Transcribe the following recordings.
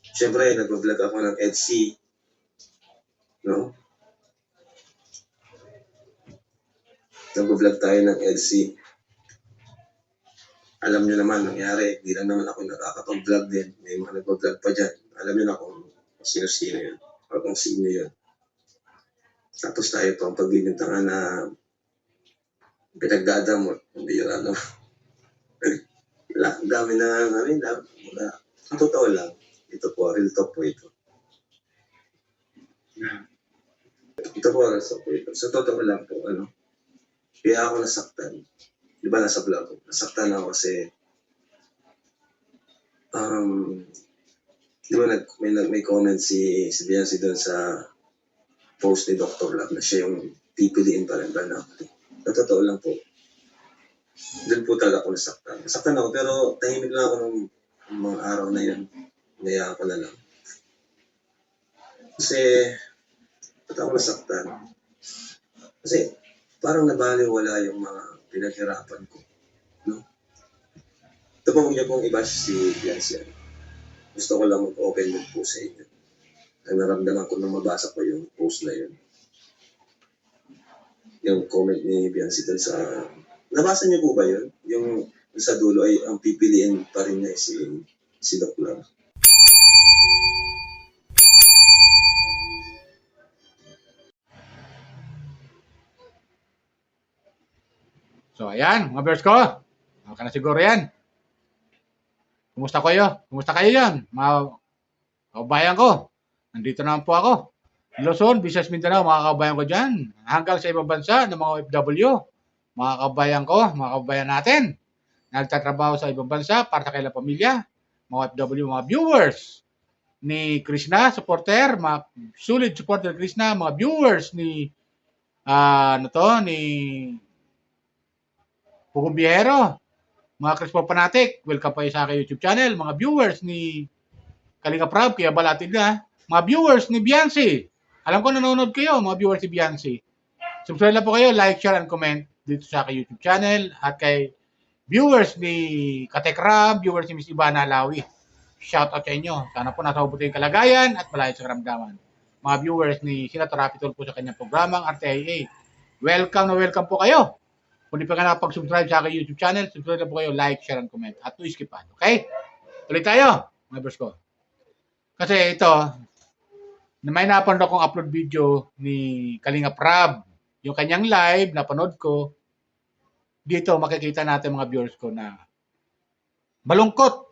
Siyempre, nag-vlog ako ng EDC, no? Nag-vlog tayo ng EDC. Alam nyo naman, nangyari, hindi lang naman ako nakakapag-vlog din. May mga nag-vlog pa dyan. Alam nyo na kung sino-sino yun. O kung sino yun. Tapos tayo pa ang pagbibintangan na pinagdadamot. Hindi yun ano. Ang dami na namin. Ang totoo lang. Ito po, real talk po ito. Ito po, real talk po ito. Sa totoo lang po, ano. Kaya ako nasaktan. Di ba nasa vlog ko? Nasaktan ako kasi di ba may comment si Biancy doon sa post ni Dr. Love na siya yung pipiliin pa rin ba na sa totoo lang po. Doon po talaga ako nasaktan. Nasaktan ako pero tahimik lang ako ng mga araw na yun. Nayaan ko na lang. Kasi ba't ako nasaktan? Kasi parang nabaliwala yung mga pinaghirapan ko. No? Ito po niya pong i-bash si Biancy. Gusto ko lang mag-open yung post sa inyo. Ang naramdaman ko nang mabasa ko yung post na yun. Yung comment ni Biancy dun sa... Nabasa niyo po ba yun? Yung sa dulo ay ang pipiliin pa rin niya si Doc Love. So, ayan, mga viewers ko. Okay na siguro yan. Kumusta kayo? Kumusta kayo yan? Mga kabayan ko. Nandito naman po ako. Luzon, Visayas, Mindanao, mga kabayan ko dyan. Hanggang sa ibang bansa ng mga OFW. Mga kabayan ko, mga kabayan natin. Nagtatrabaho sa ibang bansa para sa kailang pamilya. Mga OFW, mga viewers ni Krishna, supporter, mga sulit supporter ni Krishna, mga viewers ni ni Pugong Biyahero, mga Crispo Fanatic, welcome po sa aking YouTube channel, mga viewers ni Kalinga Prab, kaya balatid na, mga viewers ni Biancy, alam ko nanonood kayo, mga viewers ni Biancy, subscribe lang po kayo, like, share, and comment dito sa aking YouTube channel, at kay viewers ni Katekrab, viewers ni Miss Ivana Alawi, shout out sa inyo, sana po nasa mabuti yung kalagayan at malayo sa karamdaman. Mga viewers ni Senator Rapi Tulfo sa kanyang programang RTIA, welcome na welcome po kayo. Kung di pa ka nakapag-subscribe sa aking YouTube channel, subscribe na po kayo, like, share, and comment. At to skip on. Okay? Tuloy tayo, mga viewers ko. Kasi ito, may napanood akong upload video ni Kalinga Prab. Yung kanyang live, napanood ko. Dito, makikita natin mga viewers ko na malungkot.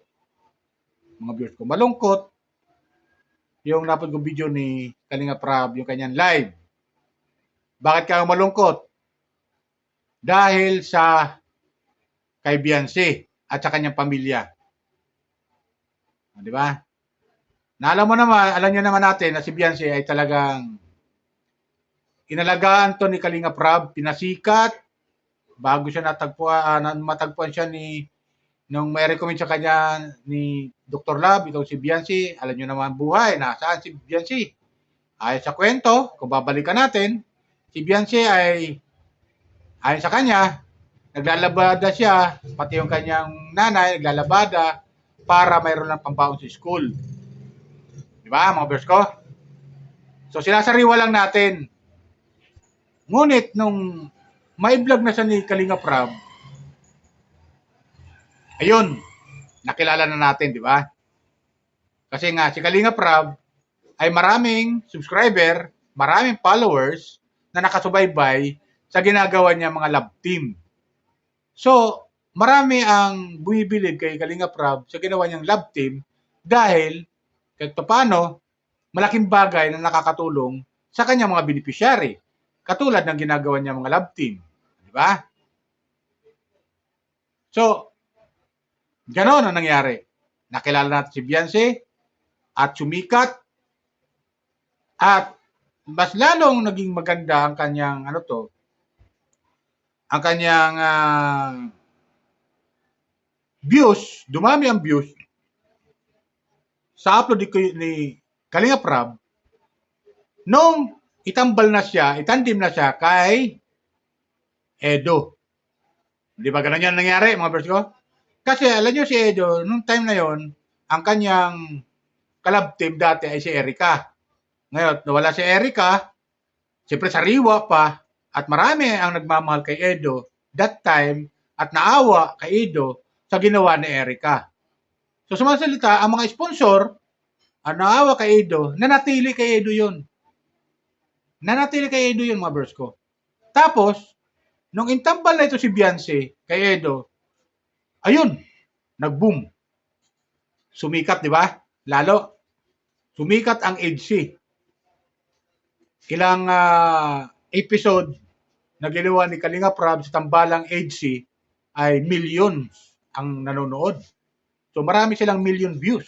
Mga viewers ko, malungkot. Yung napanood kong video ni Kalinga Prab, yung kanyang live. Bakit ka malungkot? Dahil sa kay Biancy at sa kanyang pamilya. Di ba? Na alam niyo naman natin na si Biancy ay talagang inalagaan to ni Kalinga Prab, pinasikat bago siya matagpuan siya nung may recommend sa kanya ni Dr. Love, itong si Biancy. Alam niyo naman buhay, nasaan si Biancy? Ayon sa kwento, kung babalikan natin, si Biancy ay ayon sa kanya, naglalabada siya, pati yung kanyang nanay, naglalabada para mayroon ng pambaon sa school. Di ba, mga viewers ko? So, sinasariwa lang natin. Ngunit, nung may vlog na siya ni Kalinga Prab, ayun, nakilala na natin, di ba? Kasi nga, si Kalinga Prab ay maraming subscriber, maraming followers na nakasubaybay sa ginagawa niya mga love team. So, marami ang bumibilib kay Kalinga Prab sa ginawa niyang love team dahil kahit paano, malaking bagay na nakakatulong sa kanyang mga beneficiary. Katulad ng ginagawa niya mga love team. Di ba? So, ganoon ang nangyari. Nakilala natin si Biancy at sumikat at mas lalong naging maganda ang kanyang ang kanyang views, dumami ang views sa upload ni Kalinga Prab nung itandim na siya kay Edo. Di ba ganun yan nangyari, mga viewers ko? Kasi alam nyo si Edo, nung time na yon, ang kanyang club team dati ay si Erica. Ngayon, nawala si Erica, siyempre sariwa pa, at marami ang nagmamahal kay Edo that time at naawa kay Edo sa ginawa ni Erica. So sumasalita, ang mga sponsor, ang naawa kay Edo, nanatili kay Edo yun. Nanatili kay Edo yun, mga bros ko. Tapos, nung intambal na ito si Beyonce kay Edo, ayun, nag-boom. Sumikat, di ba? Lalo, sumikat ang EDC. Ilang episode na ginawa ni Kalinga Prab sa tambalang EDC ay millions ang nanonood. So marami silang million views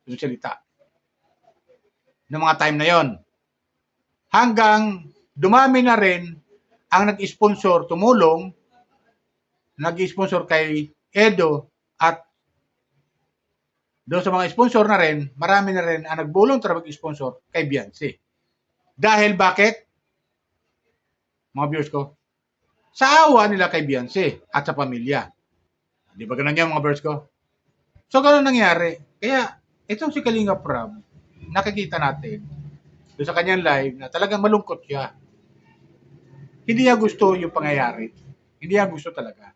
yung salita ng mga time na yon. Hanggang dumami na rin ang nag-sponsor, tumulong, nag-sponsor kay Edo at doon sa mga sponsor na rin, marami na rin ang nagbulong para mag-sponsor kay Beyonce. Dahil bakit? Mga viewers ko, sa awa nila kay Beyonce at sa pamilya. Di ba ganun yan, mga viewers ko? So, ganun nangyari. Kaya, itong si Kalinga Prab, nakikita natin doon sa kanyang live na talagang malungkot siya. Hindi niya gusto yung pangyayari. Hindi niya gusto talaga.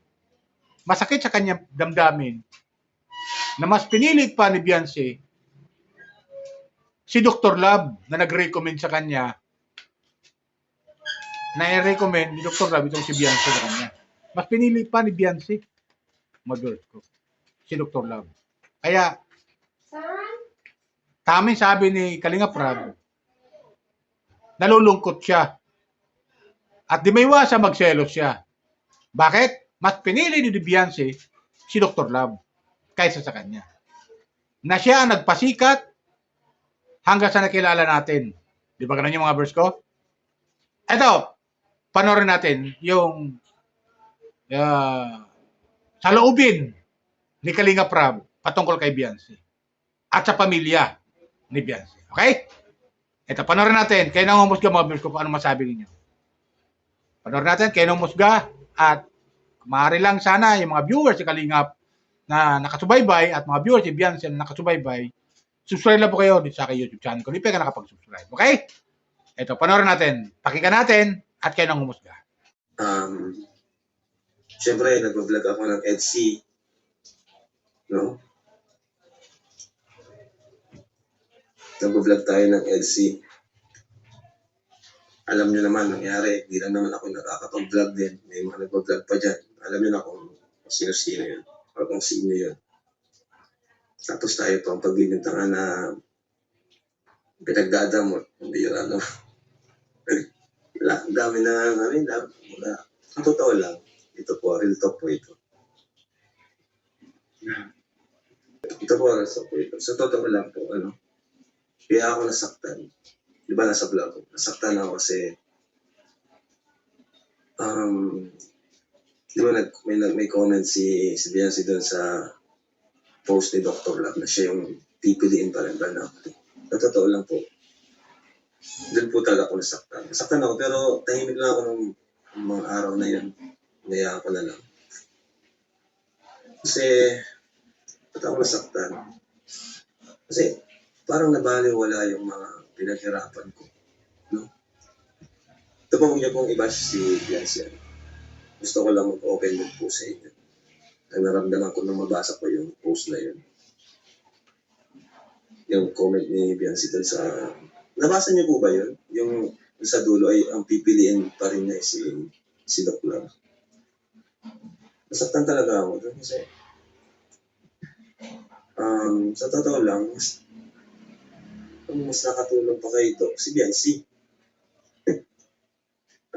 Masakit sa kanyang damdamin na mas pinili pa ni Beyonce si Dr. Love na nag-recommend sa kanya na i-recommend ni Dr. Love itong si Beyonce sa kanya. Mas pinili pa ni Beyonce ko si Dr. Love. Kaya tamang sabi ni Kalinga Prab, nalulungkot siya at di may iwasan magselos siya. Bakit? Mas pinili ni Beyonce si Dr. Love kaysa sa kanya. Na siya ang nagpasikat hanggang sa nakilala natin. Di ba ganun yung mga verse ko? Ito, panoorin natin yung saloobin ni Kalinga Prab patungkol kay Beyonce at sa pamilya ni Beyonce. Okay? Ito, panoorin natin. Kayo nang humusga, mga viewers ko, kung ano masabi ninyo. Panoorin natin, kayo nang humusga, at maaari lang sana yung mga viewers si Kalingap na nakasubaybay at mga viewers si Beyonce na nakasubaybay, subscribe lang po kayo dito sa aking YouTube channel kung hindi pa ka nakapag-subscribe. Okay? Ito, panoorin natin. Pakinggan natin at kayo nang humusga. Siyempre, nag-vlog ako ng EDC. No? Nag-vlog tayo ng EDC. Alam nyo naman, nangyari, hindi lang naman ako nakakapag-vlog din. May mga nag-vlog pa dyan. Alam nyo na kung sino-sino yun. O kung sino yun. Tapos tayo pang pagbibintangan na pinagdadamot. Hindi yun ano. Wala, ang dami na namin. Wala. Ang totoo lang. Ito po, real talk po ito. Ito po, real talk po ito. Sa totoo lang po, ano. Kaya ako nasaktan. Di ba nasa vlog ko? Nasaktan ako kasi di ba may comment si Beyonce doon sa post ni Dr. Love na siya yung pipiliin pa rin ba na totoo lang po. Doon po talaga ako nasaktan. Nasaktan ako pero tahimik lang ako ng mga araw na yun. Nayaan ko na lang. Kasi ba't ako nasaktan? Kasi parang nabaliwala yung mga pinaghirapan ko. No? Ito po niya pong i-bash si Beyonce. Gusto ko lang mag-open book po sa inyo. Ang naramdaman ko nung mabasa ko yung post na yun. Yung comment ni Beyonce dun sa... Nabasa niyo po ba yun? Yung sa dulo ay ang pipiliin pa rin niya si Doc Love. Nasaktan talaga ako dun kasi sa totoo lang, mas nakatulong pa kay Doc si Beyonce.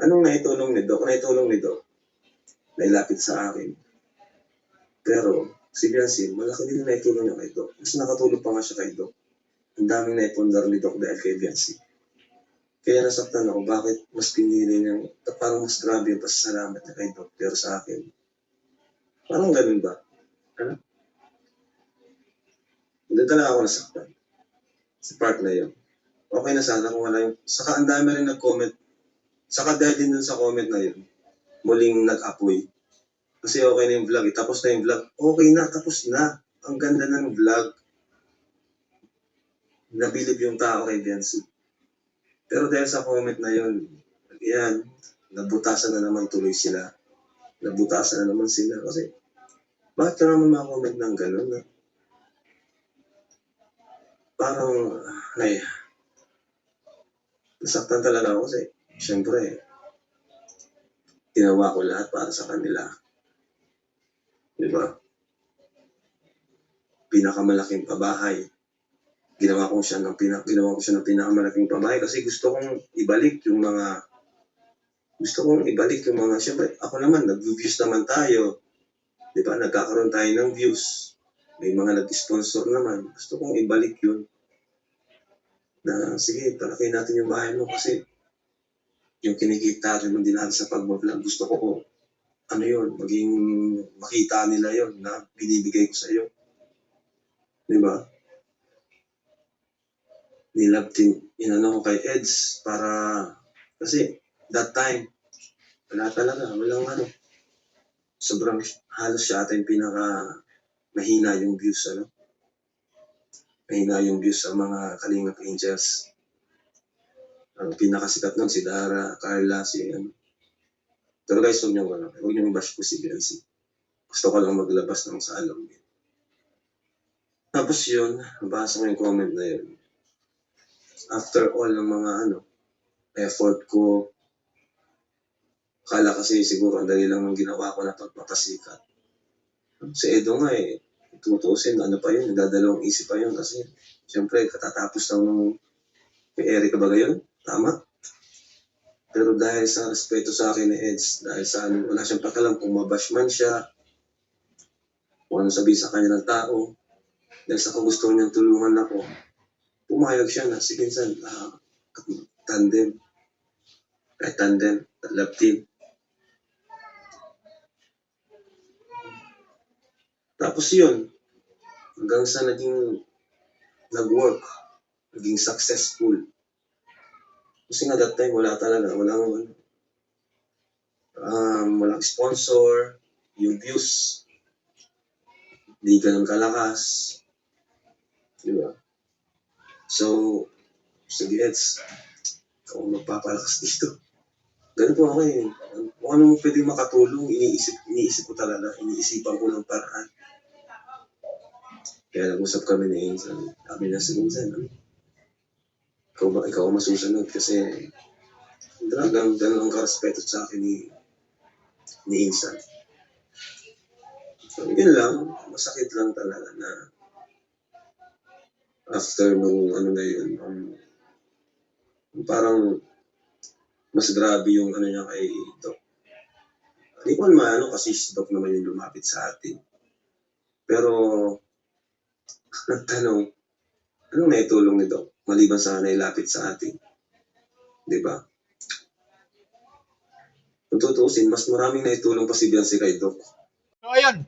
Anong naitulong ni Doc? Naitulong ni Doc. Nailapit sa akin. Pero si Beyonce, malaki din na naitulong niya kay Doc. Mas nakatulong pa nga siya kay Doc. Ang daming naipundar ni Doc dahil kay Beyonce. Kaya nasaktan ako, bakit mas pinili niya, parang mas grabe yung pasasalamat niya kay Doc. Pero sa akin, parang ganun ba? Ano? Hindi talaga ako nasaktan. Sa part na yun. Okay na sana kung wala yung... Saka ang dami rin nag-comment. Saka dahil din dun sa comment na yun, muling nag-apoy. Kasi okay na yung vlog. Tapos na yung vlog. Okay na, tapos na. Ang ganda ng vlog. nabilib yung tao kay Biancy. Pero dahil sa comment na yun, yan, nabutasan na naman tuloy sila. Nabutasan na naman sila. Kasi, bakit ka naman mga-comment ng gano'n? Na? Parang, ay, nasaktan talaga ako kasi, syempre, ginawa ko lahat para sa kanila. Di ba? Pinakamalaking pabahay. Ginawa ko siya ng pinakamalaking pabahay kasi gusto kong ibalik yung mga syempre ako naman nag-views naman tayo. 'Di ba? Nagkakaroon tayo ng views. May mga nag-sponsor naman. Gusto kong ibalik 'yun. Na sige, palakihin natin yung bahay mo kasi yung kinikita naman din natin sa pag-vlog. Gusto ko ano 'yun, maging makita nila 'yun na binibigay ko sa iyo. 'Di ba? Inano ko kay Eds para kasi that time wala talaga, walang ano. Sobrang halos siya ata yung mahina yung views mahina yung views sa mga Kalingap Angels. Ang pinakasikat nun si Dara, Carla, si ano. Pero guys, huwag niyo bash po si Biancy. Gusto ko lang maglabas ng salong. Tapos yun, nabasa ko yung comment na yun. After all ng mga effort ko, kala kasi siguro ang dali lang ng ginawa ko na pagpapasikat. Si Edo nga tutuusin, pa yun, nagdadalawang isip pa yun kasi siyempre katatapos lang ng kay Erica Bagayon, tama? Pero dahil sa respeto sa akin ni Eds, dahil sa wala siyang pakialam kung mabash man siya, kung ano sabihin sa kanya ng tao, dahil sa kagustuhan niyang tulungan ako, pumayag siya na, sige san, tandem, love team. Tapos yun, hanggang sa naging nag-work, naging successful. Kasi nga that time wala talaga, walang sponsor, yung views, hindi ganun kalakas. Di ba? So, sige Eds, ikaw magpapalakas dito. Ganun po ako kung ano mo pwede makatulong, iniisip ko talaga, iniisipan ko ng paraan. Kaya nag-usap kami ni Insan. Sabi na si Insan, ikaw masusunod kasi ganun ang karespeto sa akin ni Insan. So, yun lang, masakit lang talaga na after nung na yun, parang mas grabe yung niya kay Doc. Hindi ko naman kasi si Doc naman yung lumapit sa atin. Pero, nagtanong, anong naitulong ni Doc? Maliban sa nailapit sa atin. Di ba? Kung tutuusin, mas maraming naitulong pa si Biancy kay Doc. So, ayun.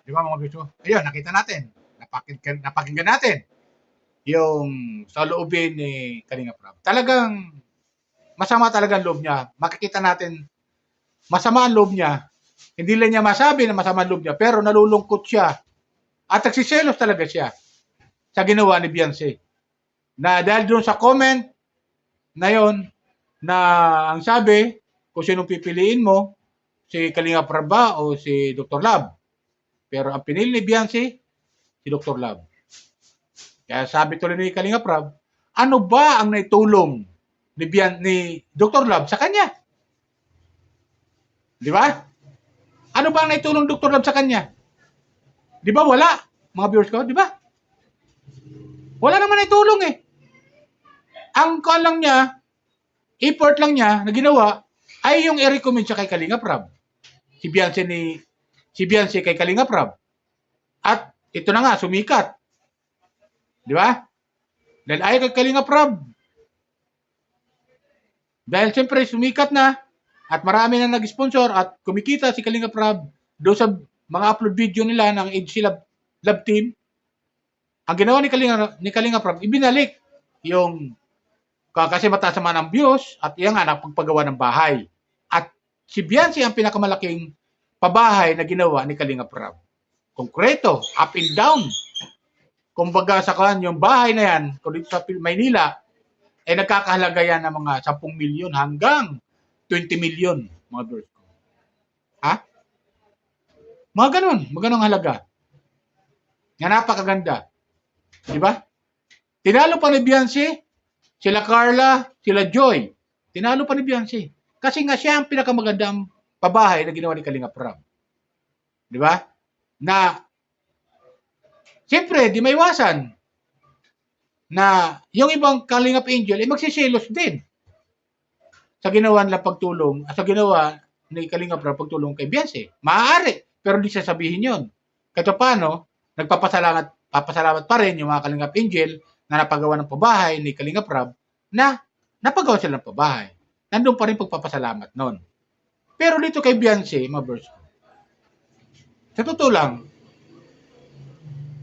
Di ba mga gusto? Ayun, nakita natin. Napakinggan natin yung sa loobin ni Kalingap Rab. Talagang masama talaga ang loob niya. Makikita natin masama ang loob niya. Hindi lang niya masabi na masama ang loob niya, pero nalulungkot siya. At nagsiselos talaga siya sa ginawa ni Biancy. Na dahil doon sa comment na yon na ang sabi, kung sinong pipiliin mo, si Kalingap Rab ba o si Dr. Lab. Pero ang pinili ni Biancy, si Dr. Lab. Kaya sabi tuloy ni Kalingap Rab, ano ba ang naitulong ni Dr. Lab sa kanya? Di ba? Ano ba ang naitulong Dr. Lab sa kanya? Di ba wala? Mga viewers ko, di ba? Wala naman naitulong eh. Ang lang niya, effort lang niya na ginawa ay yung i-recommend siya kay Kalingap Rab. Si Biancy kay Kalingap Rab. At ito na nga, sumikat. Di ba? Dahil ayaw kay Kalingap Rab. Dahil siyempre sumikat na at marami na nag-sponsor at kumikita si Kalingap Rab doon sa mga upload video nila ng HC Love Team. Ang ginawa ni Kalingap Rab, ibinalik yung kasi mataas naman ang views at iyan nga napagpagawa ng bahay. At si Biancy ang pinakamalaking pabahay na ginawa ni Kalingap Rab. Konkreto, up and down. kumbaga sa kan, yung bahay na yan, kung dito sa Maynila, eh nagkakahalaga yan ng mga 10 milyon hanggang 20 milyon, mga viewers ko. Ha? Mga ganong halaga. Nga napakaganda. Di ba? Tinalo pa ni Beyonce, sila Carla, sila Joy. Tinalo pa ni Beyonce. Kasi nga siya ang pinakamagandang pabahay na ginawa ni Kalinga Prab. Di ba? Na, siyempre, di maiwasan na yung ibang Kalingap Angel ay magsisilos din sa ginawa nila pagtulong, sa ginawa ni Kalinga Prab pagtulong kay Beyonce. Maaari, pero hindi sasabihin yon. Kahit paano, papasalamat pa rin yung mga Kalingap Angel na napagawa ng pabahay ni Kalinga Prab na napagawa sila ng pabahay. Nandun pa rin pagpapasalamat nun. Pero dito kay Beyonce, mga verse, sa totoo lang,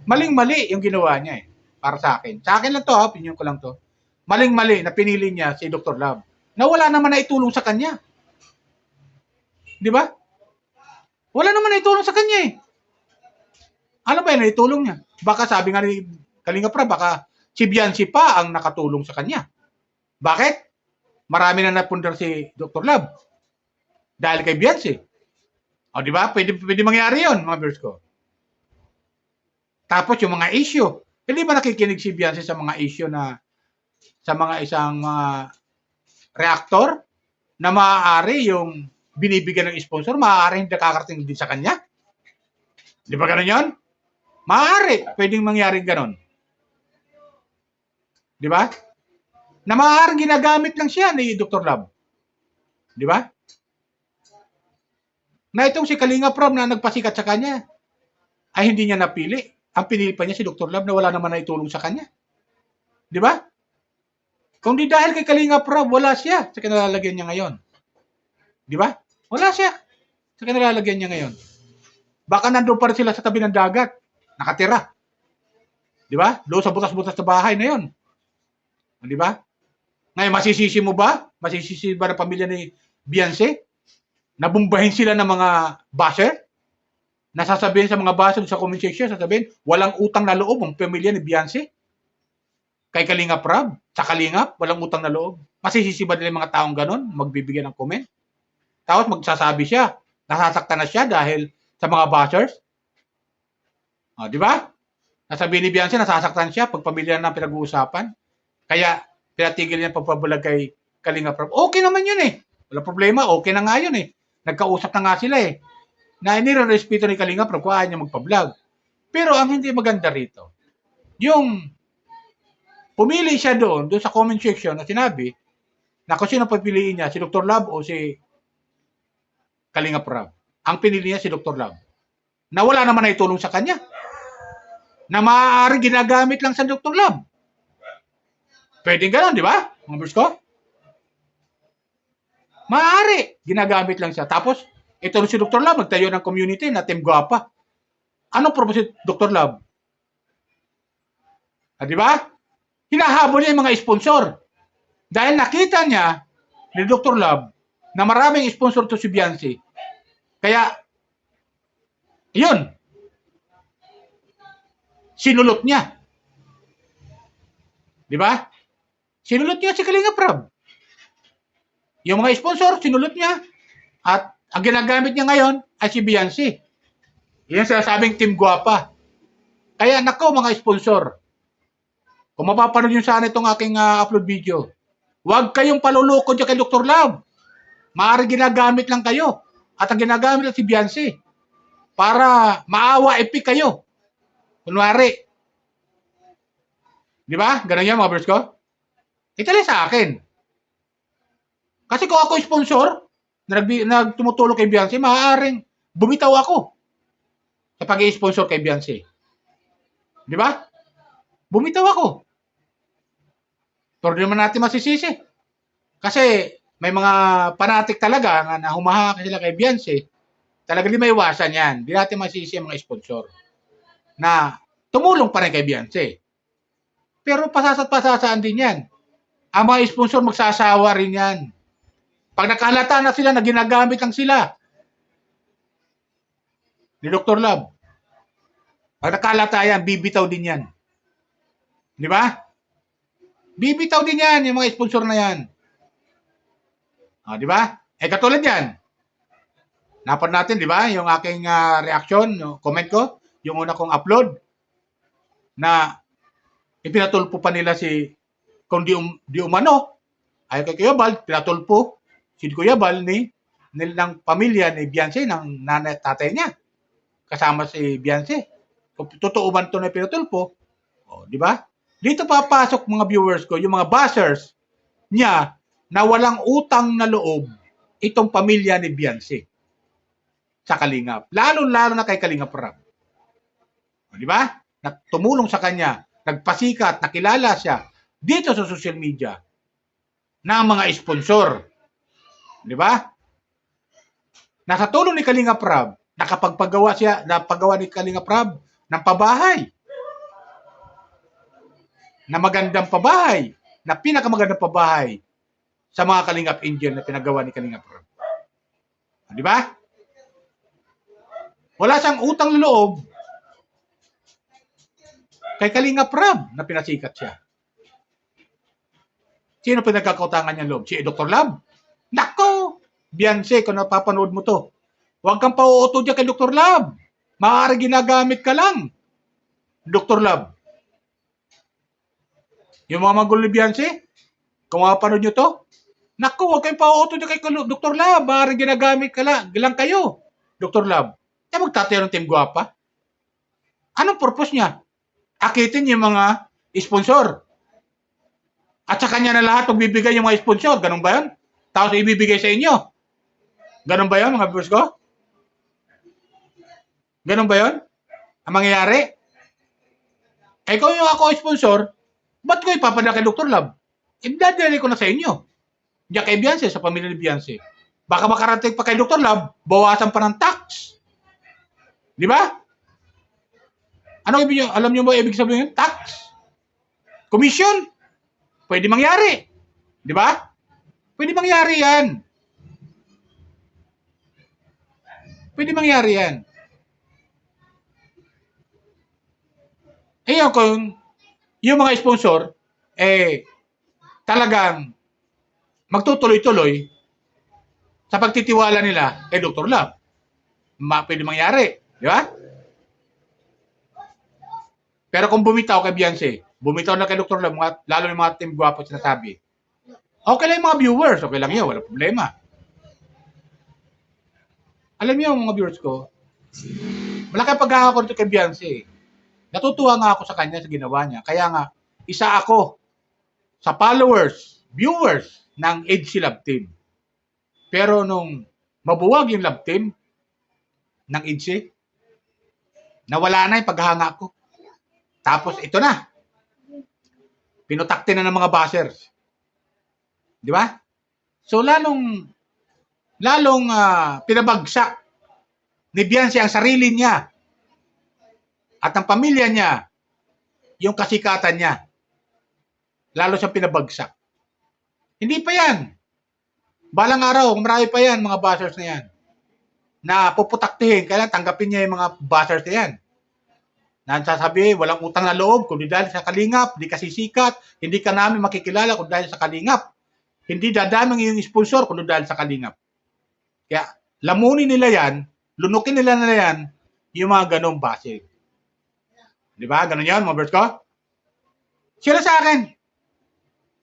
maling-mali yung ginawa niya eh. Para sa akin. Sa akin lang to, opinion ko lang to. Maling-mali na pinili niya si Dr. Love na wala naman na itulong sa kanya. Di ba? Wala naman na itulong sa kanya eh. Ano ba yun na itulong niya? Baka sabi nga ni Kalinga Prab, baka si Beyonce pa ang nakatulong sa kanya. Bakit? Marami na napundar si Dr. Love. Dahil kay Beyonce. O di ba? Pwede mangyari yun, mga viewers ko. Tapos yung mga issue. Hindi ba nakikinig si Beyonce sa mga issue na sa mga isang reactor na maaari yung binibigyan ng sponsor, maaari hindi nakakarating din sa kanya? Di ba ganun yun? Maaari. Pwedeng mangyari ganun. Di ba? Na maaaring ginagamit lang siya ni Dr. Love. Di ba? Na itong si Kalinga Prab na nagpasikat sa kanya, ay hindi niya napili. Ang pinili pa niya si Dr. Love na wala naman na itulong sa kanya. Di ba? Kung di dahil kay Kalinga Prab, wala siya sa kinalalagyan niya ngayon. Di ba? Wala siya sa kinalalagyan niya ngayon. Baka nandun pa rin sila sa tabi ng dagat. Nakatira. Di ba? Doon sa butas-butas na bahay na yun. Di ba? Ngayon, masisisi mo ba? Masisisi ba ng pamilya ni Beyonce? Nabumbahin sila ng mga basher? Nasasabihin sa mga basher sa comment section, sasabihin, walang utang na loob ang pamilya ni Beyonce? Kay Kalinga Prab? Sa Kalingap, walang utang na loob? Masisisi ba nila yung mga taong ganon? Magbibigyan ng comment? Tapos magsasabi siya, nasasaktan na siya dahil sa mga bashers? O, di ba? Nasabihin ni Beyonce, nasasaktan siya pag pamilya na pinag-uusapan. Kaya, pinatigil niya pagpabulag kay Kalinga Prab. Okay naman yun eh. Wala problema, okay na nga yun eh. Nagkausap na nga sila eh. Na inirerespeto ni Kalinga Prab kung ayaw niya magpa-vlog. Pero ang hindi maganda rito, yung pumili siya doon sa comment section na sinabi na kung sino papiliin niya, si Dr. Love o si Kalinga Prab. Ang pinili niya si Dr. Love. Na wala naman na itulong sa kanya. Na maaaring ginagamit lang sa Dr. Love. Pwedeng gano'n, di ba? Mga viewers ko? Maaari. Ginagamit lang siya. Tapos, ito si Dr. Love, nagtayo ng community na Team Guapa. Anong purpose si Dr. Love? Di ba? Hinahabol niya yung mga sponsor. Dahil nakita niya ni Dr. Love na maraming sponsor to si Beyonce. Kaya, yun. Sinulot niya. Di ba? Sinulot niya si Kalinga Prab. Yung mga sponsor, sinulot niya. At ang ginagamit niya ngayon ay si Beyonce. Yan sinasabing Team Guapa. Kaya nako mga sponsor, kung mapapanood nyo sana itong aking upload video, huwag kayong paluloko dyan kay Dr. Love. Maaari ginagamit lang kayo. At ang ginagamit lang si Beyonce para maawa epic kayo. Kunwari. Di ba? Ganun yan mga bros ko. Itali sa akin. Kasi kung ako sponsor, na tumutulong kay Beyonce, maaaring bumitaw ako sa pag-i-sponsor kay Beyonce. Di ba? Bumitaw ako. Pero di naman natin masisisi. Kasi may mga fanatic talaga na humahanga sila kay Beyonce. Talaga di maiwasan yan. Di natin masisisi ang mga sponsor na tumulong pa rin kay Beyonce. Pero pasasat-pasasaan din yan. Ang mga sponsor magsasawa rin yan. Pag nakahalata na sila na ginagamit lang sila ni Dr. Love, pag nakahalata yan, bibitaw din yan. Di ba? Bibitaw din yan, yung mga sponsor na yan. Di ba? Katulad yan. Napad natin, di ba? Yung aking reaction, yung comment ko, yung una kong upload, na ipinatulpo pa nila kung di umano, ay kay Kuya Bal, pinatulpo si Kuya Bal ng pamilya ni Beyonce, ng nanay at tatay niya. Kasama si Beyonce. Kung totoo man ito na pinatulpo, di ba? Dito papasok mga viewers ko, yung mga bashers niya na walang utang na loob itong pamilya ni Beyonce sa Kalingap. Lalo-lalo na kay Kalingap Rab. Di ba? Na tumulong sa kanya, nagpasikat, nakilala siya dito sa social media na mga sponsor. Di ba? Nasa tulong ni Kalingap Rab, napagawa ni Kalingap Rab ng pabahay. Na magandang pabahay, na pinakamagandang pabahay sa mga Kalingap Angel na pinagawa ni Kalingap Rab. Di ba? Wala siyang utang na loob kay Kalingap Rab na pinasikat siya. Sino pinagkakautangan niya loob? Si Dr. Lab? Nako! Beyonce, kung napapanood mo to, huwag kang pauuto dyan kay Dr. Lab. Maaari ginagamit ka lang. Dr. Lab. Yung mga magulo ni Beyonce, kung mapanood nyo to, naku, huwag kayong pauuto dyan kay Dr. Lab. Maaari ginagamit ka lang kayo, Dr. Lab. Magtatayo ng Team Guapa. Anong purpose niya? Akitin yung mga sponsor. At sa kanya na lahat magbibigay yung mga sponsor. Ganun ba yun? Tapos ibibigay sa inyo. Ganun ba yun, mga viewers ko? Ganun ba yun? Ang mangyayari? Kung yung ako sponsor, ba't ko ipapadala kay Dr. Lab? Dadali ko na sa inyo. Diyan kay Beyonce, sa pamilya ni Beyonce. Baka makarating pa kay Dr. Lab, bawasan pa ng tax. Di ba? Alam niyo ba ibig sabihin? Tax. Commission. Pwede mangyari. Di ba? Pwede mangyari yan. Pwede mangyari yan. Kung yung mga sponsor, talagang magtutuloy-tuloy sa pagtitiwala nila kay Dr. Lab. Pwede mangyari. Di ba? Pero kung bumitaw kay Beyonce, bumitaw na kay Dr. Lab, lalo yung mga Team Guapo sinasabi, okay lang yung mga viewers, okay lang yun, wala problema. Alam niyo mga viewers ko, malaki pag-ahako nito kay Beyonce. Natutuwa nga ako sa kanya sa ginawa niya. Kaya nga, isa ako sa followers, viewers ng EDC Love Team. Pero nung mabuwag yung Love Team ng EDC, nawala na yung paghahanga ko. Tapos ito na. Pinutakti na ng mga bashers. Di ba? So lalong pinabagsak ni Beyonce ang sarili niya at ang pamilya niya, yung kasikatan niya. Lalo siyang pinabagsak. Hindi pa yan. Balang araw, marami pa yan, mga bashers na yan. Na puputaktihin, kaya tanggapin niya yung mga bashers na yan. Na sasabi, walang utang na loob, kundi dahil sa Kalingap, hindi ka sisikat, hindi ka namin makikilala kundi dahil sa Kalingap. Hindi dadaming yung sponsor kundi dahil sa Kalingap. Kaya, lamunin nila yan, lunukin nila yan, yung mga ganong base. Di ba? Ganon yan, mga birds ko? Sila sa akin.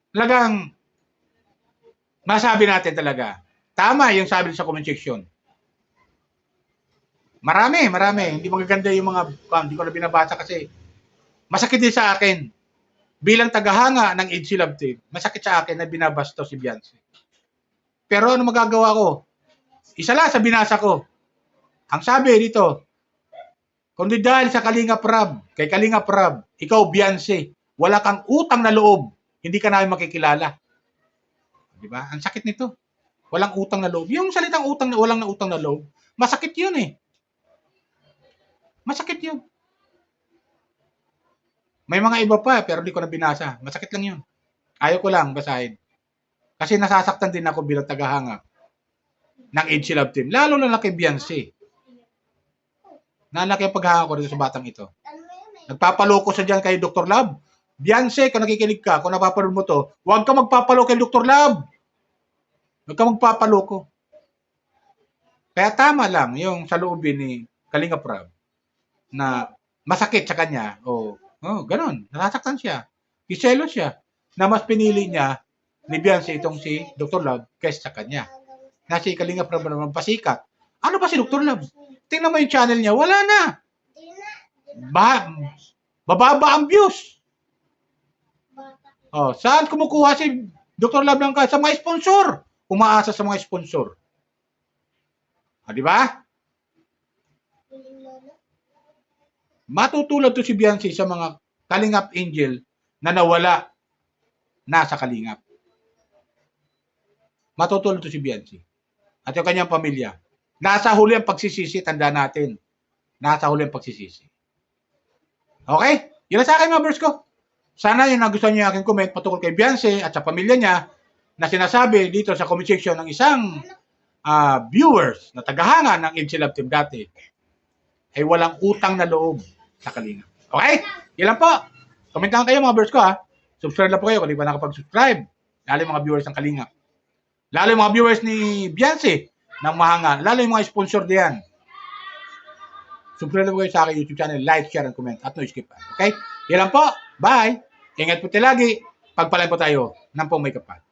Talagang, masabi natin talaga, tama yung sabi sa comment section. Marami. Hindi magaganda yung mga, hindi ko na binabasa kasi, masakit din sa akin. Bilang tagahanga ng EDC Love Team, masakit sa akin na binabasto si Beyonce. Pero ano magagawa ko? Isa lang sa binasa ko. Ang sabi dito, kundi dahil sa Kalingap Rab, kay Kalingap Rab, ikaw Beyonce, wala kang utang na loob, hindi ka namin makikilala. Di ba? Ang sakit nito. Walang utang na loob. Yung salitang walang na utang na loob, masakit yun eh. Masakit yun. May mga iba pa, pero di ko na binasa. Masakit lang yun. Ayaw ko lang basahin. Kasi nasasaktan din ako bilang tagahanga ng EDC Love Team. Lalo na kay Beyonce. Nalaki ang paghanga ko dito sa batang ito. Nagpapaloko siya dyan kay Dr. Love. Beyonce, kung nakikinig ka, kung napapanood mo to, huwag ka magpapalo kay Dr. Love. Huwag ka magpapaloko. Kaya tama lang yung saloobin ni Kalinga Prab na masakit sa kanya. Ganon. Nasasaktan siya. Kiselo siya na mas pinili niya ni Beyonce itong si Dr. Love kaysa sa kanya. Na si Kalinga Prab naman pasikat. Ano ba si Dr. Love? Tingnan mo yung channel niya. Wala na. Bababa ang views. Saan kumukuha si Dr. Love ng sa mga sponsor? Umaasa sa mga sponsor. Di ba? Matutulad to si Beyonce sa mga Kalingap Angel na nawala na sa Kalingap. Matutulad to si Beyonce. At yung kanyang pamilya. Nasa huli ang pagsisisi, tanda natin. Nasa huli ang pagsisisi. Okay? Yun lang sa akin mga viewers ko. Sana yung nagustuhan niyo yung aking comment patungkol kay Beyonce at sa pamilya niya na sinasabi dito sa comment section ng isang viewers na tagahanga ng Angel Love Team dati ay walang utang na loob sa Kalingap. Okay? Yan lang po. Comment lang kayo mga viewers ko ha. Subscribe na po kayo kung di pa nakapag-subscribe. Lalo yung mga viewers ng Kalingap. Lalo yung mga viewers ni Beyonce ng Mahanga. Lalo yung mga sponsor diyan. Subscribe na po kayo sa aking YouTube channel. Like, share, and comment. At no skip. Okay? Yan lang po. Bye! Ingat po tayo lagi. Pagpalain po tayo ng pong may kapal.